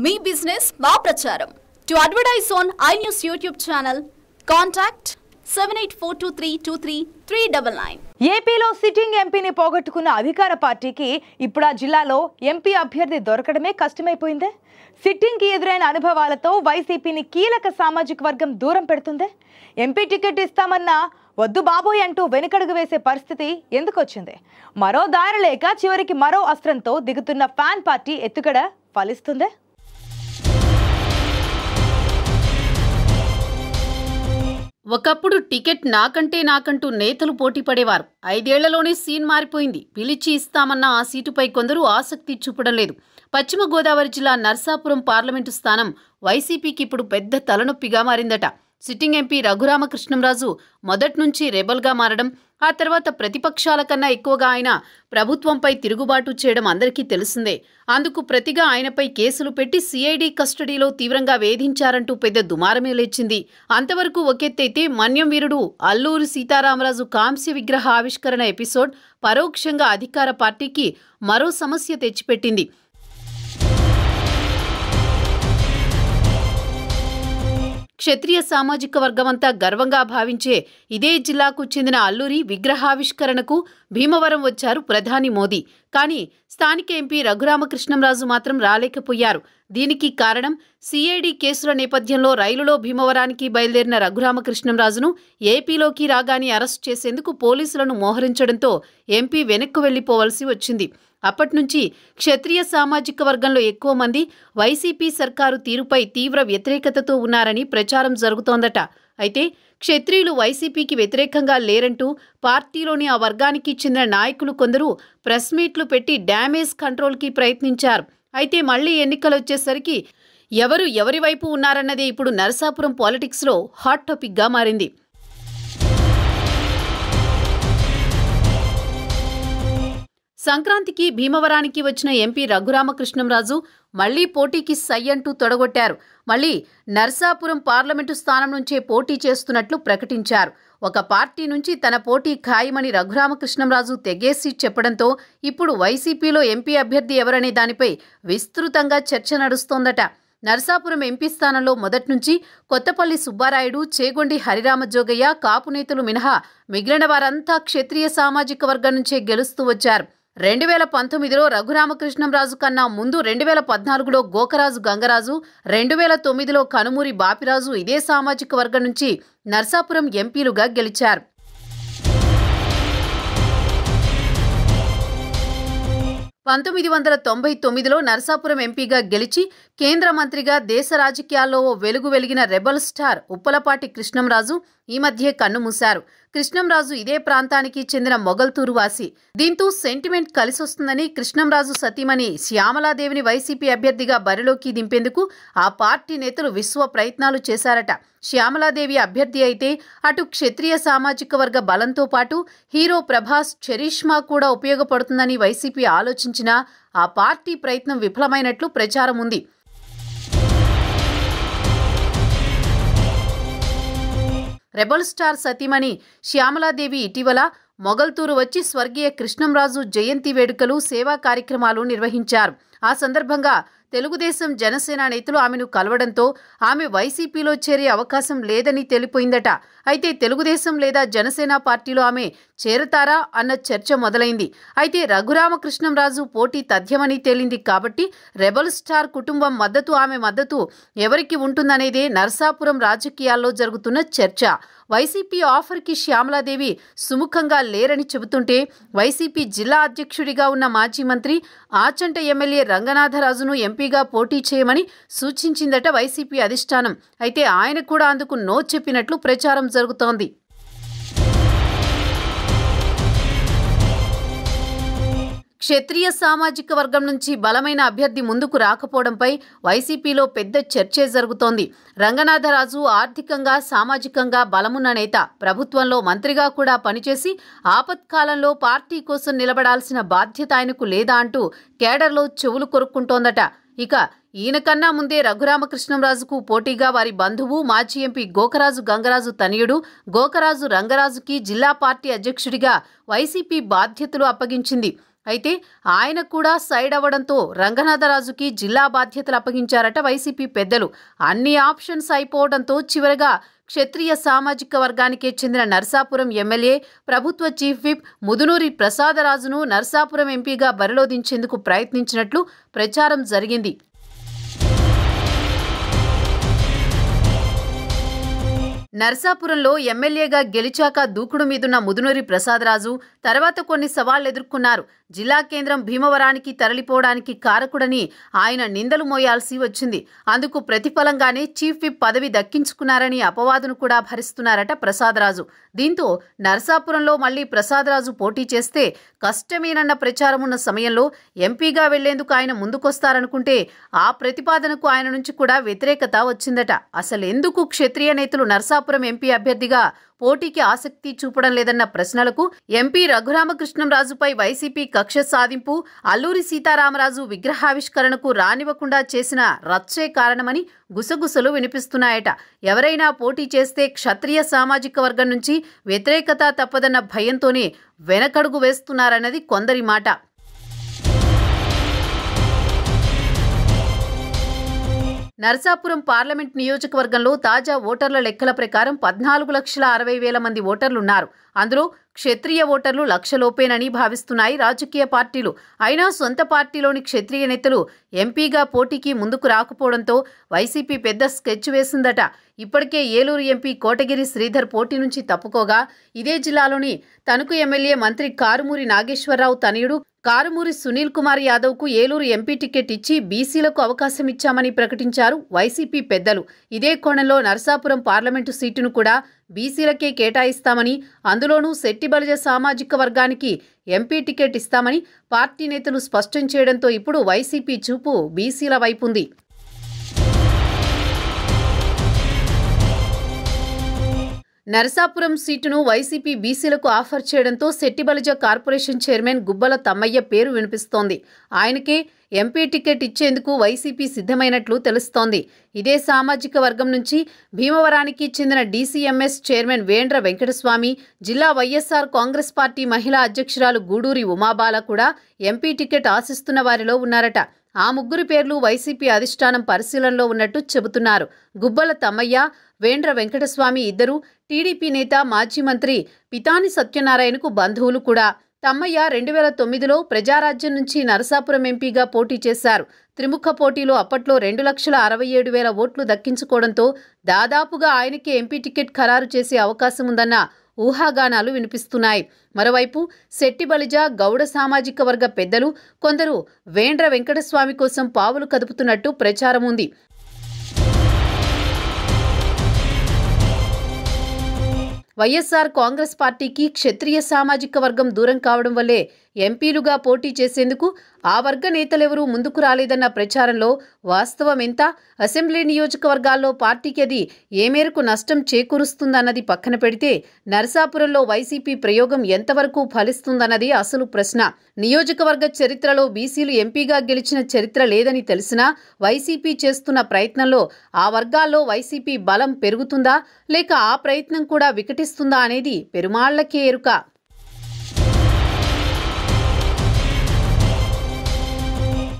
మీ business మా ప్రచారం. To advertise on iNews YouTube channel, contact 7842323399. ఏపీలో సిట్టింగ్ ఎంపీని పోగొట్టుకున్న అధికార పార్టీకి ఇప్పుడు ఆ జిల్లాలో ఎంపీ అభ్యర్థి దొరకడమే కష్టమైపోయిందే. సిట్టింగ్కి ఎదురైన అనుభవాలతో వైసీపీని కీలక సామాజిక వర్గం దూరం పెడుతుందే. ఎంపీ టికెట్ ఇస్తామన్నా వద్దు బాబోయ్ అంటూ వెనుకడుగు వేసే పరిస్థితి ఎందుకు వచ్చింది? మరో దారి లేక చివరికి మరో అస్త్రంతో దిగుతున్న ఫ్యాన్ పార్టీ ఎత్తుగడ ఫలిస్తుందే. ఒకప్పుడు టికెట్ నాకంటూ నేతలు పోటీ పడేవారు. 5 ఏళ్లలోనే సీన్ మారిపోయింది. పిలిచి ఇస్తామన్న ఆ సీటుపై కొందరు ఆసక్తి చూపడం లేదు. పశ్చిమ గోదావరి జిల్లా నర్సాపురం పార్లమెంటు స్థానం వైసీపీకి ఇప్పుడు పెద్ద తలనొప్పిగా మారిందట. సిట్టింగ్ ఎంపీ రఘురామకృష్ణంరాజు మొదట్నుంచి రెబల్గా మారడం, ఆ తర్వాత ప్రతిపక్షాల కన్నా ఎక్కువగా ఆయన ప్రభుత్వంపై తిరుగుబాటు చేయడం అందరికీ తెలిసిందే. అందుకు ప్రతిగా ఆయనపై కేసులు పెట్టి సిఐడి కస్టడీలో తీవ్రంగా వేధించారంటూ పెద్ద దుమారమే లేచింది. అంతవరకు ఒకెత్తైతే మన్యం వీరుడు అల్లూరి సీతారామరాజు కాంస్య విగ్రహ ఆవిష్కరణ ఎపిసోడ్ పరోక్షంగా అధికార పార్టీకి మరో సమస్య తెచ్చిపెట్టింది. క్షత్రియ సామాజిక వర్గమంతా గర్వంగా భావించే ఇదే జిల్లాకు చెందిన అల్లూరి విగ్రహావిష్కరణకు భీమవరం వచ్చారు ప్రధాని మోదీ. కానీ స్థానిక ఎంపీ రఘురామకృష్ణంరాజు మాత్రం రాలేకపోయారు. దీనికి కారణం సిఐడి కేసుల నేపథ్యంలో రైలులో భీమవరానికి బయలుదేరిన రఘురామకృష్ణంరాజును ఏపీలోకి రాగానే అరెస్టు చేసేందుకు పోలీసులను మోహరించడంతో ఎంపీ వెనక్కు వెళ్లిపోవలసి వచ్చింది. అప్పట్నుంచి క్షత్రియ సామాజిక వర్గంలో ఎక్కువ మంది వైసీపీ సర్కారు తీరుపై తీవ్ర వ్యతిరేకతతో ఉన్నారని ప్రచారం జరుగుతోందట. అయితే క్షత్రియులు వైసీపీకి వ్యతిరేకంగా లేరంటూ పార్టీలోని ఆ వర్గానికి చెందిన నాయకులు కొందరు ప్రెస్ మీట్లు పెట్టి డ్యామేజ్ కంట్రోల్కి ప్రయత్నించారు. అయితే మళ్లీ ఎన్నికలొచ్చేసరికి ఎవరి వైపు ఉన్నారన్నదే ఇప్పుడు నరసాపురం పాలిటిక్స్లో హాట్ టాపిక్గా మారింది. సంక్రాంతికి భీమవరానికి వచ్చిన ఎంపీ రఘురామకృష్ణంరాజు మళ్లీ పోటీకి సై అంటూ తొడగొట్టారు. మళ్లీ నర్సాపురం పార్లమెంటు స్థానం నుంచే పోటీ చేస్తున్నట్లు ప్రకటించారు. ఒక పార్టీ నుంచి తన పోటీ ఖాయమని రఘురామకృష్ణంరాజు తెగేసి చెప్పడంతో ఇప్పుడు వైసీపీలో ఎంపీ అభ్యర్థి ఎవరనే దానిపై విస్తృతంగా చర్చ నడుస్తోందట. నర్సాపురం ఎంపీ స్థానంలో మొదట్నుంచి కొత్తపల్లి సుబ్బారాయుడు, చేగొండి హరిరామజోగయ్య, కాపు నేతలు మినహా మిగిలిన వారంతా క్షత్రియ సామాజిక వర్గం నుంచే గెలుస్తూ వచ్చారు. 2019లో రఘురామకృష్ణంరాజు కన్నా ముందు 2014లో గోకరాజు గంగరాజు, 2009లో కనుమూరి బాపిరాజు ఇదే సామాజిక వర్గం నుంచి నర్సాపురం ఎంపీలుగా గెలిచారు. 1999లో నర్సాపురం ఎంపీగా గెలిచి కేంద్ర మంత్రిగా దేశ రాజకీయాల్లో వెలుగు వెలిగిన రెబల్ స్టార్ ఉప్పలపాటి కృష్ణంరాజు ఈ మధ్యే కన్నుమూశారు. కృష్ణంరాజు ఇదే ప్రాంతానికి చెందిన మొగల్తూరు వాసి. దీంతో సెంటిమెంట్ కలిసొస్తుందని కృష్ణంరాజు సతీమణి శ్యామలాదేవిని వైసీపీ అభ్యర్థిగా బరిలోకి దింపేందుకు ఆ పార్టీ నేతలు విశ్వ ప్రయత్నాలు చేశారట. శ్యామలాదేవి అభ్యర్థి అయితే అటు క్షత్రియ సామాజిక వర్గ బలంతో పాటు హీరో ప్రభాస్ చరిష్మా కూడా ఉపయోగపడుతుందని వైసీపీ ఆలోచించినా ఆ పార్టీ ప్రయత్నం విఫలమైనట్లు ప్రచారం ఉంది. రెబల్ స్టార్ సతీమణి శ్యామలాదేవి ఇటీవల మొగల్తూరు వచ్చి స్వర్గీయ కృష్ణంరాజు జయంతి వేడుకలు, సేవా కార్యక్రమాలు నిర్వహించారు. ఆ సందర్భంగా తెలుగుదేశం, జనసేన నేతలు ఆమెను కలవడంతో ఆమె వైసీపీలో చేరే అవకాశం లేదని తెలిపోయిందట. అయితే తెలుగుదేశం లేదా జనసేన పార్టీలో ఆమె చేరతారా అన్న చర్చ మొదలైంది. అయితే రఘురామకృష్ణంరాజు పోటీ తథ్యమని తేలింది కాబట్టి రెబల్ స్టార్ కుటుంబం మద్దతు, ఆమె మద్దతు ఎవరికి ఉంటుందనేదే నర్సాపురం రాజకీయాల్లో జరుగుతున్న చర్చ. వైసీపీ ఆఫర్కి శ్యామలాదేవి సుముఖంగా లేరని చెబుతుంటే వైసీపీ జిల్లా అధ్యక్షుడిగా ఉన్న మాజీ మంత్రి ఆచంట ఎమ్మెల్యే రంగనాథరాజును ఎంపీగా పోటీ చేయమని సూచించిందట వైసీపీ అధిష్టానం. అయితే ఆయన కూడా అందుకు నో చెప్పినట్లు ప్రచారం జరుగుతోంది. క్షత్రియ సామాజిక వర్గం నుంచి బలమైన అభ్యర్థి ముందుకు రాకపోవడంపై వైసీపీలో పెద్ద చర్చే జరుగుతోంది. రంగనాథరాజు ఆర్థికంగా, సామాజికంగా బలమున్న నేత. ప్రభుత్వంలో మంత్రిగా కూడా పనిచేసి ఆపత్కాలంలో పార్టీ కోసం నిలబడాల్సిన బాధ్యత ఆయనకు లేదా అంటూ కేడర్లో చెవులు కొరుక్కుంటోందట. ఇక ఈయనకన్నా ముందే రఘురామకృష్ణంరాజుకు పోటీగా వారి బంధువు, మాజీ ఎంపీ గోకరాజు గంగరాజు తనయుడు గోకరాజు రంగరాజుకి జిల్లా పార్టీ అధ్యక్షుడిగా వైసీపీ బాధ్యతలు అప్పగించింది. అయితే ఆయన కూడా సైడ్ అవ్వడంతో రంగనాథరాజుకి జిల్లా బాధ్యతలు అప్పగించారట వైసీపీ పెద్దలు. అన్ని ఆప్షన్స్ అయిపోవడంతో చివరగా క్షత్రియ సామాజిక వర్గానికే చెందిన నర్సాపురం ఎమ్మెల్యే, ప్రభుత్వ చీఫ్ విప్ ముదునూరి ప్రసాదరాజును నర్సాపురం ఎంపీగా బరిలో దించేందుకు ప్రయత్నించినట్లు ప్రచారం జరిగింది. నర్సాపురంలో ఎమ్మెల్యేగా గెలిచాక దూకుడు మీదున్న ముదునూరి ప్రసాదరాజు తర్వాత కొన్ని సవాళ్లు ఎదుర్కొన్నారు. జిల్లా కేంద్రం భీమవరానికి తరలిపోవడానికి కారకుడని ఆయన నిందలు మోయాల్సి వచ్చింది. అందుకు ప్రతిఫలంగానే చీఫ్ విప్ పదవి దక్కించుకున్నారని అపవాదును కూడా భరిస్తున్నారట ప్రసాదరాజు. దీంతో నర్సాపురంలో మళ్లీ ప్రసాదరాజు పోటీ చేస్తే కష్టమేనన్న ప్రచారం ఉన్న సమయంలో ఎంపీగా వెళ్లేందుకు ఆయన ముందుకొస్తారనుకుంటే ఆ ప్రతిపాదనకు ఆయన నుంచి కూడా వ్యతిరేకత వచ్చిందట. అసలెందుకు క్షత్రియ నేతలు నర్సాపురం ఎంపీ అభ్యర్థిగా పోటీకి ఆసక్తి చూపడం లేదన్న ప్రశ్నలకు ఎంపీ రఘురామకృష్ణంరాజుపై వైసీపీ కక్ష సాధింపు, అల్లూరి సీతారామరాజు విగ్రహావిష్కరణకు రానివ్వకుండా చేసిన రచ్చే కారణమని గుసగుసలు వినిపిస్తున్నాయట. ఎవరైనా పోటీ చేస్తే క్షత్రియ సామాజిక వర్గం నుంచి వ్యతిరేకత తప్పదన్న భయంతోనే వెనకడుగు వేస్తున్నారన్నది కొందరి మాట. నర్సాపురం పార్లమెంట్ నియోజకవర్గంలో తాజా ఓటర్ల లెక్కల ప్రకారం 14,60,000 మంది ఓటర్లున్నారు. అందులో క్షత్రియ ఓటర్లు 1,00,000 లోపేనని భావిస్తున్నాయి రాజకీయ పార్టీలు. అయినా సొంత పార్టీలోని క్షత్రియ నేతలు ఎంపీగా పోటీకి ముందుకు రాకపోవడంతో వైసీపీ పెద్ద స్కెచ్ వేసిందట. ఇప్పటికే ఏలూరు ఎంపీ కోటగిరి శ్రీధర్ పోటీ నుంచి తప్పుకోగా ఇదే జిల్లాలోని తణుకు ఎమ్మెల్యే మంత్రి కారుమూరి నాగేశ్వరరావు తనయుడు కారుమూరి సునీల్ కుమార్ యాదవ్కు ఏలూరు ఎంపీ టికెట్ ఇచ్చి బీసీలకు అవకాశం ఇచ్చామని ప్రకటించారు వైసీపీ పెద్దలు. ఇదే కోణంలో నర్సాపురం పార్లమెంటు సీటును కూడా బీసీలకే కేటాయిస్తామని, అందులోనూ శెట్టిబలిజ సామాజిక వర్గానికి ఎంపీ టికెట్ ఇస్తామని పార్టీ నేతలు స్పష్టం చేయడంతో ఇప్పుడు వైసీపీ చూపు బీసీల వైపుంది. నర్సాపురం సీటును వైసీపీ బీసీలకు ఆఫర్ చేయడంతో శెట్టిబలిజ కార్పొరేషన్ చైర్మన్ గుబ్బల తమ్మయ్య పేరు వినిపిస్తోంది. ఆయనకే ఎంపీ టికెట్ ఇచ్చేందుకు వైసీపీ సిద్ధమైనట్లు తెలుస్తోంది. ఇదే సామాజిక వర్గం నుంచి భీమవరానికి చెందిన డీసీఎంఎస్ చైర్మన్ వేండ్ర వెంకటస్వామి, జిల్లా వైఎస్ఆర్ కాంగ్రెస్ పార్టీ మహిళా అధ్యక్షురాలు గూడూరి ఉమాబాల కూడా ఎంపీ టికెట్ ఆశిస్తున్న వారిలో ఉన్నారట. ఆ ముగ్గురు పేర్లు వైసీపీ అధిష్టానం పరిశీలనలో ఉన్నట్టు చెబుతున్నారు. గుబ్బల తమ్మయ్య, వేండ్ర వెంకటస్వామి ఇద్దరు టీడీపీ నేత, మాజీ మంత్రి పితాని సత్యనారాయణకు బంధువులు కూడా. తమ్మయ్య 2009లో ప్రజారాజ్యం నుంచి నరసాపురం ఎంపీగా పోటీ చేశారు. త్రిముఖ పోటీలో అప్పట్లో 2,67,000 ఓట్లు దక్కించుకోవడంతో దాదాపుగా ఆయనకే ఎంపీ టికెట్ ఖరారు చేసే అవకాశం ఉందన్న ఊహాగానాలు వినిపిస్తున్నాయి. మరోవైపు శెట్టిబలిజ, గౌడ సామాజిక వర్గ పెద్దలు కొందరు వేండ్ర వెంకటస్వామి కోసం పావులు కదుపుతున్నట్టు ప్రచారం ఉంది. వైఎస్ఆర్ కాంగ్రెస్ పార్టీకి క్షత్రియ సామాజిక వర్గం దూరం కావడం వల్లే ఎంపీలుగా పోటీ చేసేందుకు ఆ వర్గ నేతలెవరూ ముందుకు రాలేదన్న ప్రచారంలో వాస్తవం ఎంత? అసెంబ్లీ నియోజకవర్గాల్లో పార్టీకి అది ఏ మేరకు నష్టం చేకూరుస్తుందన్నది పక్కన పెడితే నరసాపురంలో వైసీపీ ప్రయోగం ఎంతవరకు ఫలిస్తుందన్నది అసలు ప్రశ్న. నియోజకవర్గ చరిత్రలో బీసీలు ఎంపీగా గెలిచిన చరిత్ర లేదని తెలిసినా వైసీపీ చేస్తున్న ప్రయత్నంలో ఆ వర్గాల్లో వైసీపీ బలం పెరుగుతుందా లేక ఆ ప్రయత్నం కూడా వికటిస్తుందా అనేది పెరుమాళ్లకే ఎరుక.